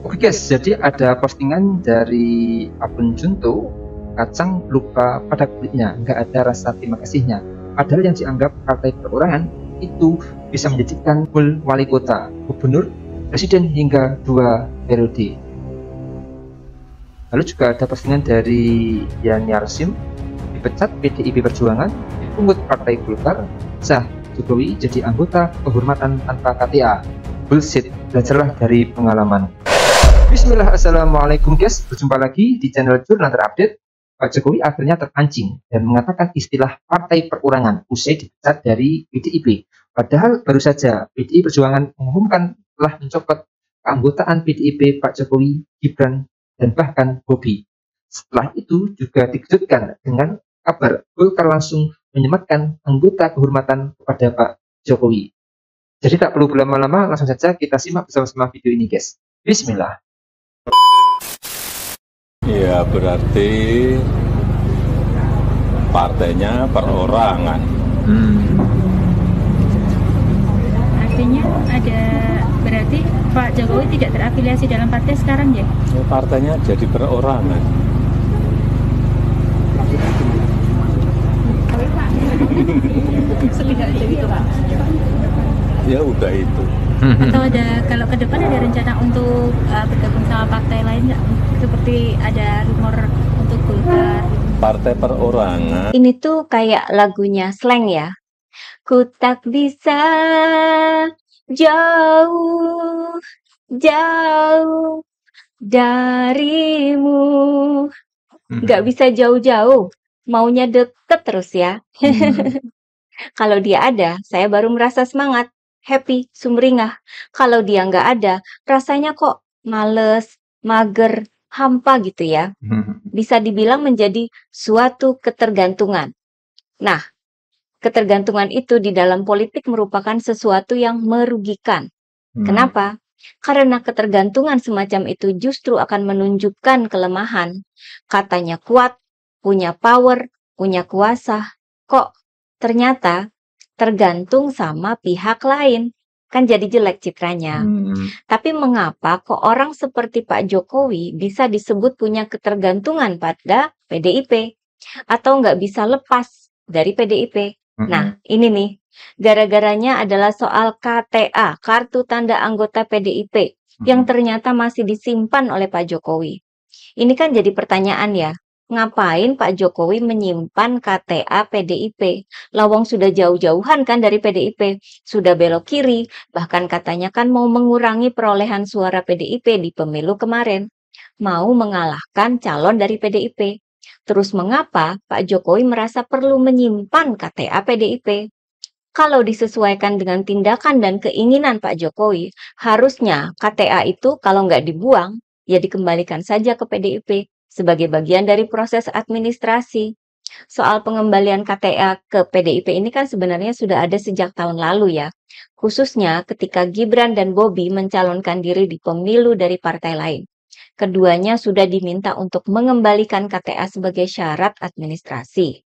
Oke guys, jadi ada postingan dari akun Junto, kacang lupa pada kulitnya, nggak ada rasa terima kasihnya. Padahal yang dianggap partai perorangan itu bisa menjadikan wali kota, gubernur, presiden hingga 2 periode. Lalu juga ada postingan dari Yan Yarsim, dipecat PDIP Perjuangan, dipungut Partai Golkar, sah Jokowi jadi anggota kehormatan tanpa KTA. Bullshit, belajarlah dari pengalaman. Bismillah, assalamualaikum guys, berjumpa lagi di channel Jurnal Terupdate. Pak Jokowi akhirnya terpancing dan mengatakan istilah partai perorangan usai dipecat dari PDIP. Padahal baru saja PDI Perjuangan mengumumkan telah mencopot keanggotaan PDIP Pak Jokowi, Gibran, dan bahkan Bobi. Setelah itu juga dikejutkan dengan kabar Golkar langsung menyematkan anggota kehormatan kepada Pak Jokowi. Jadi tak perlu berlama-lama, langsung saja kita simak bersama-sama video ini guys. Bismillah. Ya berarti partainya perorangan. Artinya ada berarti Pak Jokowi tidak terafiliasi dalam partai sekarang ya? Partainya jadi perorangan. Ya udah itu. Atau ada kalau ke depan ada rencana untuk bergabung sama partai lain nggak? Seperti ada rumor untuk Golkar. Partai perorangan. Ini tuh kayak lagunya Slank ya. Ku tak bisa jauh darimu. Nggak bisa jauh-jauh, maunya deket terus ya. Kalau dia ada, saya baru merasa semangat, happy, sumringah. Kalau dia nggak ada, rasanya kok males, mager, hampa gitu ya. Bisa dibilang menjadi suatu ketergantungan. Nah, ketergantungan itu di dalam politik merupakan sesuatu yang merugikan. Kenapa? Karena ketergantungan semacam itu justru akan menunjukkan kelemahan. Katanya kuat, punya power, punya kuasa. Kok ternyata tergantung sama pihak lain. Kan jadi jelek citranya. Tapi mengapa kok orang seperti Pak Jokowi bisa disebut punya ketergantungan pada PDIP? Atau nggak bisa lepas dari PDIP? Nah, ini nih. Gara-garanya adalah soal KTA, kartu tanda anggota PDIP, yang ternyata masih disimpan oleh Pak Jokowi. Ini kan jadi pertanyaan ya, ngapain Pak Jokowi menyimpan KTA PDIP? Lawang sudah jauh-jauhan kan dari PDIP, sudah belok kiri, bahkan katanya kan mau mengurangi perolehan suara PDIP di pemilu kemarin, mau mengalahkan calon dari PDIP. Terus mengapa Pak Jokowi merasa perlu menyimpan KTA PDIP? Kalau disesuaikan dengan tindakan dan keinginan Pak Jokowi, harusnya KTA itu kalau nggak dibuang, ya dikembalikan saja ke PDIP sebagai bagian dari proses administrasi. Soal pengembalian KTA ke PDIP ini kan sebenarnya sudah ada sejak tahun lalu ya, khususnya ketika Gibran dan Bobi mencalonkan diri di pemilu dari partai lain. Keduanya sudah diminta untuk mengembalikan KTA sebagai syarat administrasi.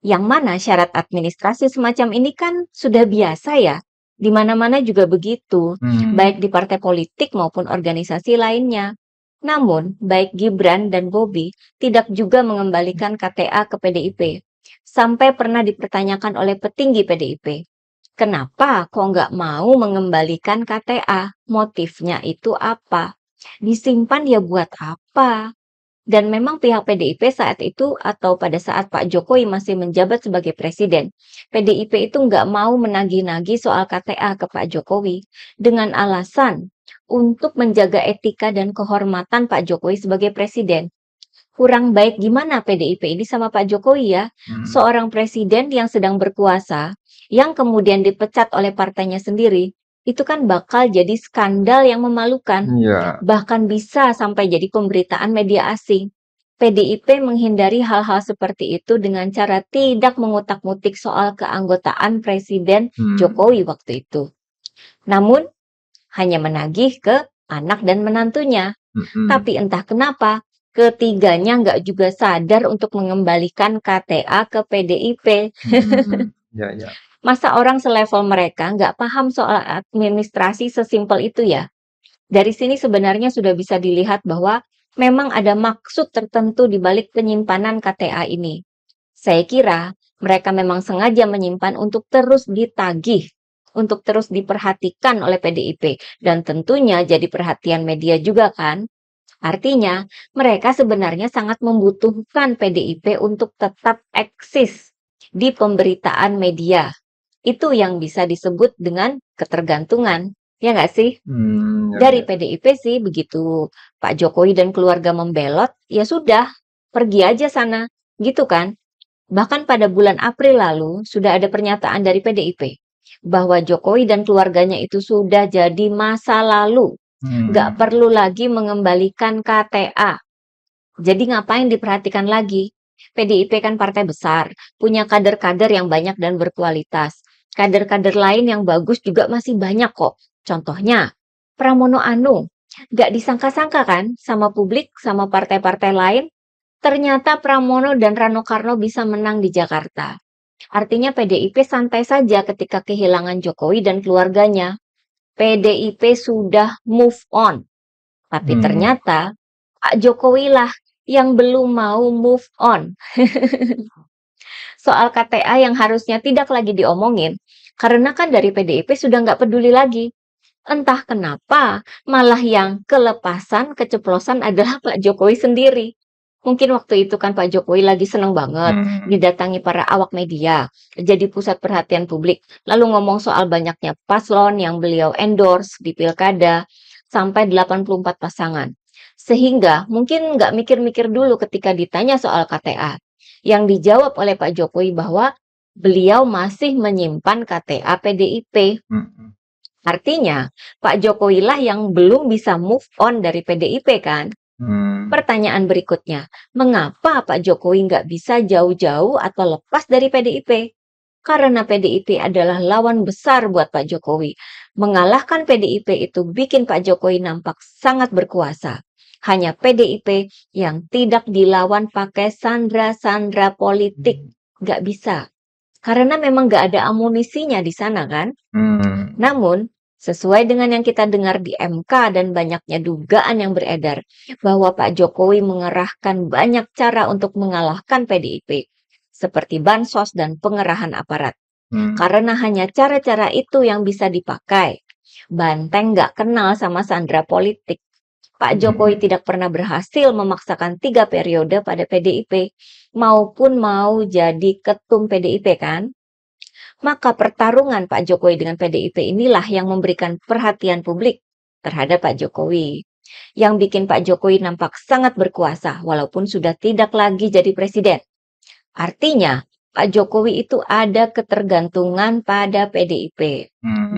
Yang mana syarat administrasi semacam ini kan sudah biasa ya, di mana-mana juga begitu, baik di partai politik maupun organisasi lainnya. Namun, baik Gibran dan Bobi tidak juga mengembalikan KTA ke PDIP, sampai pernah dipertanyakan oleh petinggi PDIP. Kenapa kok nggak mau mengembalikan KTA? Motifnya itu apa? Disimpan ya buat apa? Dan memang pihak PDIP saat itu atau pada saat Pak Jokowi masih menjabat sebagai presiden, PDIP itu nggak mau menagih-nagih soal KTA ke Pak Jokowi dengan alasan untuk menjaga etika dan kehormatan Pak Jokowi sebagai presiden. Kurang baik gimana PDIP ini sama Pak Jokowi ya? Seorang presiden yang sedang berkuasa, yang kemudian dipecat oleh partainya sendiri, itu kan bakal jadi skandal yang memalukan. Bahkan bisa sampai jadi pemberitaan media asing. PDIP menghindari hal-hal seperti itu dengan cara tidak mengutak-ngutik soal keanggotaan Presiden Jokowi waktu itu. Namun, hanya menagih ke anak dan menantunya. Tapi entah kenapa, ketiganya nggak juga sadar untuk mengembalikan KTA ke PDIP. Masa orang selevel mereka nggak paham soal administrasi sesimpel itu ya? Dari sini sebenarnya sudah bisa dilihat bahwa memang ada maksud tertentu di balik penyimpanan KTA ini. Saya kira mereka memang sengaja menyimpan untuk terus ditagih, untuk terus diperhatikan oleh PDIP, dan tentunya jadi perhatian media juga kan. Artinya, mereka sebenarnya sangat membutuhkan PDIP untuk tetap eksis di pemberitaan media. Itu yang bisa disebut dengan ketergantungan, ya nggak sih? Dari PDIP sih begitu Pak Jokowi dan keluarga membelot, ya sudah, pergi aja sana, gitu kan? Bahkan pada bulan April lalu sudah ada pernyataan dari PDIP bahwa Jokowi dan keluarganya itu sudah jadi masa lalu. Nggak perlu lagi mengembalikan KTA. Jadi ngapain diperhatikan lagi? PDIP kan partai besar, punya kader-kader yang banyak dan berkualitas. Kader-kader lain yang bagus juga masih banyak kok. Contohnya, Pramono Anung. Nggak disangka-sangka kan sama publik, sama partai-partai lain? Ternyata Pramono dan Rano Karno bisa menang di Jakarta. Artinya PDIP santai saja ketika kehilangan Jokowi dan keluarganya. PDIP sudah move on. Tapi ternyata Pak Jokowi lah yang belum mau move on. Soal KTA yang harusnya tidak lagi diomongin, karena kan dari PDIP sudah nggak peduli lagi. Entah kenapa, malah yang kelepasan, keceplosan adalah Pak Jokowi sendiri. Mungkin waktu itu kan Pak Jokowi lagi seneng banget didatangi para awak media, jadi pusat perhatian publik, lalu ngomong soal banyaknya paslon yang beliau endorse di pilkada, sampai 84 pasangan. Sehingga mungkin nggak mikir-mikir dulu ketika ditanya soal KTA. Yang dijawab oleh Pak Jokowi bahwa beliau masih menyimpan KTA PDIP. Artinya, Pak Jokowi lah yang belum bisa move on dari PDIP kan? Pertanyaan berikutnya, mengapa Pak Jokowi nggak bisa jauh-jauh atau lepas dari PDIP? Karena PDIP adalah lawan besar buat Pak Jokowi. Mengalahkan PDIP itu bikin Pak Jokowi nampak sangat berkuasa. Hanya PDIP yang tidak dilawan pakai sandra-sandra politik. Nggak bisa. Karena memang nggak ada amunisinya di sana kan? Namun, sesuai dengan yang kita dengar di MK dan banyaknya dugaan yang beredar, bahwa Pak Jokowi mengerahkan banyak cara untuk mengalahkan PDIP, seperti bansos dan pengerahan aparat. Karena hanya cara-cara itu yang bisa dipakai. Banteng nggak kenal sama sandra politik. Pak Jokowi tidak pernah berhasil memaksakan 3 periode pada PDIP, maupun mau jadi ketum PDIP kan? Maka pertarungan Pak Jokowi dengan PDIP inilah yang memberikan perhatian publik terhadap Pak Jokowi. Yang bikin Pak Jokowi nampak sangat berkuasa walaupun sudah tidak lagi jadi presiden. Artinya, Pak Jokowi itu ada ketergantungan pada PDIP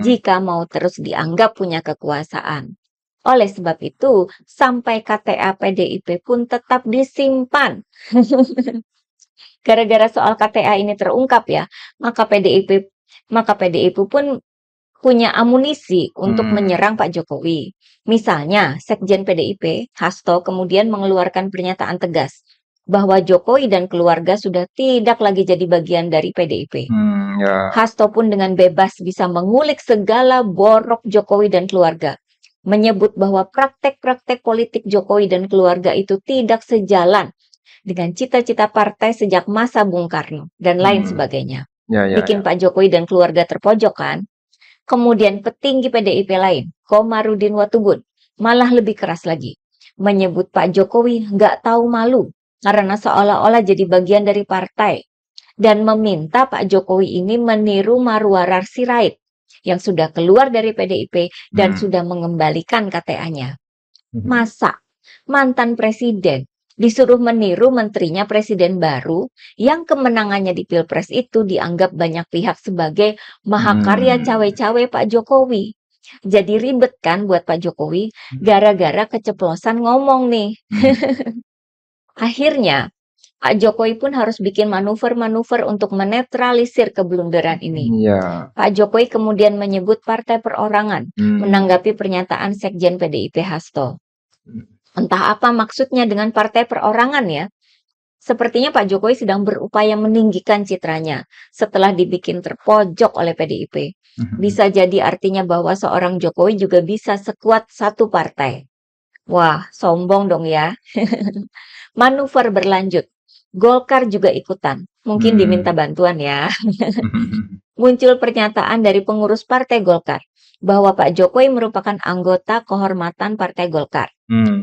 jika mau terus dianggap punya kekuasaan. Oleh sebab itu, sampai KTA PDIP pun tetap disimpan. Gara-gara soal KTA ini terungkap ya, maka PDIP pun punya amunisi untuk menyerang Pak Jokowi. Misalnya, Sekjen PDIP, Hasto, kemudian mengeluarkan pernyataan tegas bahwa Jokowi dan keluarga sudah tidak lagi jadi bagian dari PDIP. Hasto pun dengan bebas bisa mengulik segala borok Jokowi dan keluarga, menyebut bahwa praktek-praktek politik Jokowi dan keluarga itu tidak sejalan dengan cita-cita partai sejak masa Bung Karno, dan lain sebagainya. Bikin Pak Jokowi dan keluarga terpojok kan? Kemudian petinggi PDIP lain, Komarudin Watubun, malah lebih keras lagi. Menyebut Pak Jokowi nggak tahu malu, karena seolah-olah jadi bagian dari partai. Dan meminta Pak Jokowi ini meniru Marwarar Sirait, yang sudah keluar dari PDIP dan sudah mengembalikan KTA-nya. Masa mantan presiden disuruh meniru menterinya presiden baru yang kemenangannya di Pilpres itu dianggap banyak pihak sebagai mahakarya cawe-cawe Pak Jokowi. Jadi ribet kan buat Pak Jokowi gara-gara keceplosan ngomong nih. Akhirnya Pak Jokowi pun harus bikin manuver-manuver untuk menetralisir keblunderan ini. Pak Jokowi kemudian menyebut partai perorangan menanggapi pernyataan Sekjen PDIP Hasto. Entah apa maksudnya dengan partai perorangan ya. Sepertinya Pak Jokowi sedang berupaya meninggikan citranya setelah dibikin terpojok oleh PDIP. Bisa jadi artinya bahwa seorang Jokowi juga bisa sekuat satu partai. Wah, sombong dong ya. Manuver berlanjut. Golkar juga ikutan. Mungkin diminta bantuan ya. Muncul pernyataan dari pengurus Partai Golkar bahwa Pak Jokowi merupakan anggota kehormatan Partai Golkar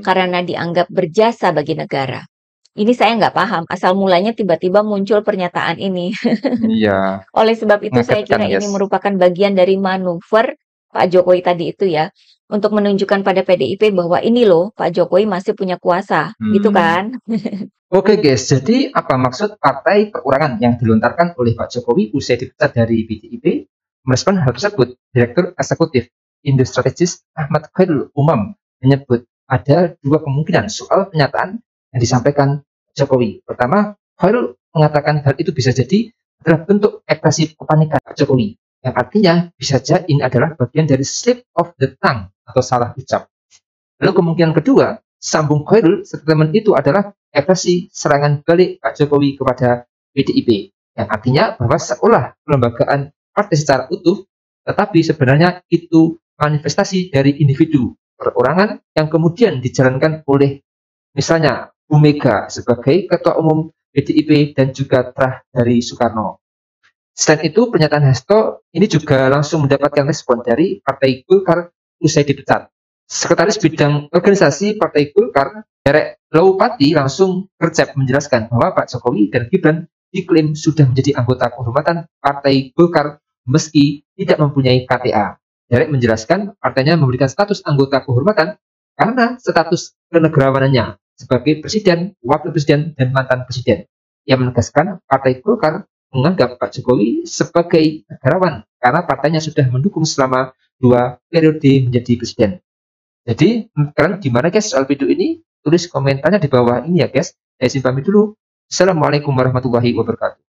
karena dianggap berjasa bagi negara. Ini saya nggak paham, asal mulanya tiba-tiba muncul pernyataan ini. Iya, Oleh sebab itu saya mengagetkan, kira ini yes. merupakan bagian dari manuver Pak Jokowi tadi itu ya, untuk menunjukkan pada PDIP bahwa ini loh Pak Jokowi masih punya kuasa, gitu kan? Oke guys, jadi apa maksud partai perorangan yang dilontarkan oleh Pak Jokowi usai dipecat dari PDIP? Merespon hal tersebut, Direktur Eksekutif Indo Strategis Ahmad Khairul Umam menyebut ada dua kemungkinan soal pernyataan yang disampaikan Jokowi. Pertama, Khairul mengatakan hal itu bisa jadi adalah bentuk ekspresi kepanikan Pak Jokowi, yang artinya bisa saja ini adalah bagian dari slip of the tongue atau salah ucap. Lalu kemungkinan kedua, sambung Khairul, statement itu adalah ekspresi serangan balik Pak Jokowi kepada PDIP, yang artinya bahwa seolah kelembagaan partai secara utuh, tetapi sebenarnya itu manifestasi dari individu perorangan yang kemudian dijalankan oleh misalnya Bu Mega sebagai Ketua Umum PDIP dan juga terah dari Soekarno. Selain itu, pernyataan Hasto ini juga langsung mendapatkan respon dari Partai Golkar usai dipecat. Sekretaris Bidang Organisasi Partai Golkar, Derek Laupati, langsung gercep menjelaskan bahwa Pak Jokowi dan Gibran diklaim sudah menjadi anggota kehormatan Partai Golkar meski tidak mempunyai KTA. Derek menjelaskan partainya memberikan status anggota kehormatan karena status kenegarawanannya sebagai presiden, wakil presiden, dan mantan presiden. Ia menegaskan Partai Golkar menganggap Pak Jokowi sebagai negarawan karena partainya sudah mendukung selama 2 periode menjadi presiden. Jadi, kalian gimana guys soal video ini? Tulis komentarnya di bawah ini ya guys. Saya pamit dulu. Assalamualaikum warahmatullahi wabarakatuh.